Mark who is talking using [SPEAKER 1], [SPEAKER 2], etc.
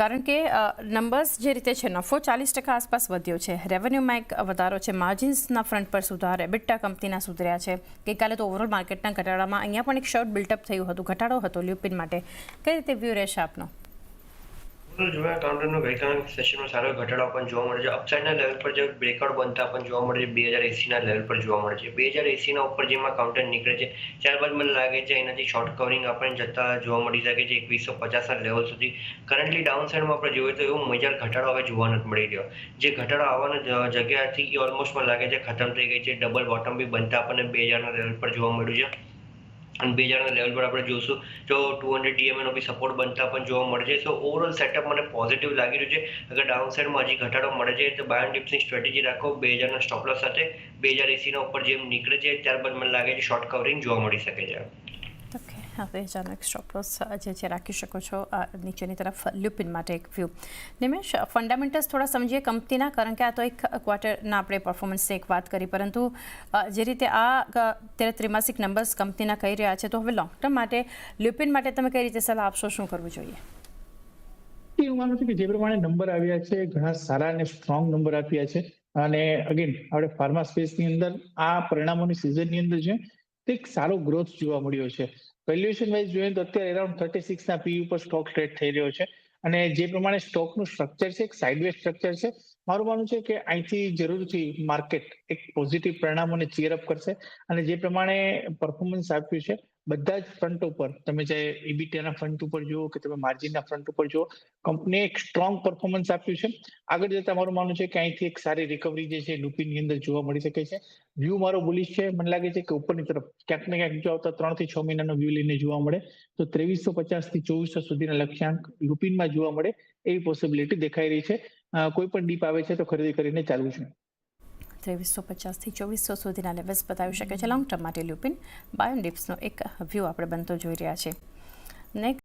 [SPEAKER 1] કારણ કે નંબર્સ જે રીતે છે, નફો 40% આસપાસ વધ્યો છે, રેવન્યુમાં એક વધારો છે, માર્જિન્સના ફ્રન્ટ પર સુધાર, એબિટા કંપનીના સુધર્યા છે. ગઈકાલે તો ઓવરઓલ માર્કેટના ઘટાડામાં અહીંયા પણ એક શોર્ટ બિલ્ટઅપ થયું હતું, ઘટાડો હતો લ્યુપિન માટે. કઈ રીતે વ્યૂ રહેશે આપનો?
[SPEAKER 2] જોવા કાઉન્ટરનો ગઈકાલના સેશનમાં સારો ઘટાડો પણ જોવા મળે છે. અપસાઇડના લેવલ પર જે બ્રેકઆઉટ બનતા પણ જોવા મળે છે 2080ના લેવલ પર જોવા મળે છે. 2080ના ઉપર જેમાં કાઉન્ટર નીકળે છે, ત્યારબાદ મને લાગે છે એનાથી શોર્ટ કવરિંગ આપણને જતા જોવા મળી શકે છે 2150ના લેવલ સુધી. કરન્ટલી ડાઉન સાઇડમાં આપણે જોઈએ તો એવો મેજર ઘટાડો હવે જોવા નથી મળી રહ્યો. જે ઘટાડો આવવાની જગ્યાથી એ ઓલમોસ્ટ મને લાગે છે ખતમ થઈ ગઈ છે. ડબલ બોટમ બી બનતા આપણને 2000ના લેવલ પર જોવા મળ્યું છે. અને 2000ના લેવલ પર આપણે જોશું તો 200 DMA બી સપોર્ટ બનતા પણ જોવા મળે છે. સો ઓવરઓલ સેટઅપ મને પોઝિટિવ લાગી રહ્યું છે. અગર ડાઉન સાઇડમાં હજી ઘટાડો મળે છે તો બાય ડિપ્સની સ્ટ્રેટેજી રાખો 2000ના સ્ટોપ લોસ સાથે. 2080ના ઉપર જેમ નીકળે છે ત્યારબાદ મને લાગે છે શોર્ટ કવરિંગ જોવા મળી શકે છે.
[SPEAKER 1] ઓકે, હવે જાનો એક સ્ટોપ લોસ જે છે રાખી શકો છો નીચેની તરફ લ્યુપિન માટે એક વ્યૂ. નિમેશ, ફંડામેન્ટલ્સ થોડા સમજીએ કંપનીના, કારણ કે આ તો એક ક્વાર્ટરના આપણે પરફોર્મન્સની એક વાત કરી, પરંતુ જે રીતે આ અત્યારે ત્રિમાસિક નંબર્સ કંપનીના કહી રહ્યા છે, તો હવે લોંગ ટર્મ માટે લ્યુપિન માટે તમે કઈ રીતે સલાહ આપશો, શું કરવું જોઈએ?
[SPEAKER 3] હું માનું છું કે જે પ્રમાણે નંબર આવ્યા છે, ઘણા સારા અને સ્ટ્રોંગ નંબર આપ્યા છે. અને અગેન આપણે ફાર્મા સ્પેસની અંદર આ પરિણામોની સિઝનની અંદર છે તે એક સારો ગ્રોથ જોવા મળ્યો છે. વેલ્યુએશન વાઇઝ જોઈએ તો અત્યારે અરાઉન્ડ 36ના પી ઉપર સ્ટોક ટ્રેડ થઈ રહ્યો છે. અને જે પ્રમાણે સ્ટોકનું સ્ટ્રક્ચર છે, એક સાઇડવેઝ સ્ટ્રક્ચર છે. મારું માનવું છે કે અહીંથી જરૂરથી માર્કેટ એક પોઝિટિવ પરિણામોને ચીયરઅપ કરશે. અને જે પ્રમાણે પરફોર્મન્સ આપ્યું છે બધા જ ફ્રન્ટ ઉપર, તમે ચાહે ઇબીટીના ફ્રન્ટ ઉપર જુઓ કે તમે માર્જિનના ફ્રન્ટ ઉપર જુઓ, કંપનીએ એક સ્ટ્રોંગ પરફોર્મન્સ આપ્યું છે. આગળ જતા મારું માનવું છે કે અહીંથી એક સારી રિકવરી જે છે લ્યુપિનની અંદર જોવા મળી શકે છે. વ્યૂ મારો બુલિશ છે. મને લાગે છે કે ઉપરની તરફ ક્યાંક ને ક્યાંક જો આવતા 3 થી 6 મહિનાનો વ્યૂ લઈને જોવા મળે તો 2350 થી 2400 સુધીના લક્ષ્યાંક લ્યુપિનમાં જોવા મળે એવી પોસિબિલિટી દેખાઈ રહી છે. કોઈ પણ ડીપ આવે છે તો ખરીદી કરીને ચાલવું છે.
[SPEAKER 1] 2350થી 2400 સુધીના લેવલ્સ બતાવી શકે છે લોંગ ટર્મ માટે લ્યુપિન. બાયોન ડિપ્સનો એક વ્યૂ આપણે બનતો જોઈ રહ્યા છે. નેક્સ્ટ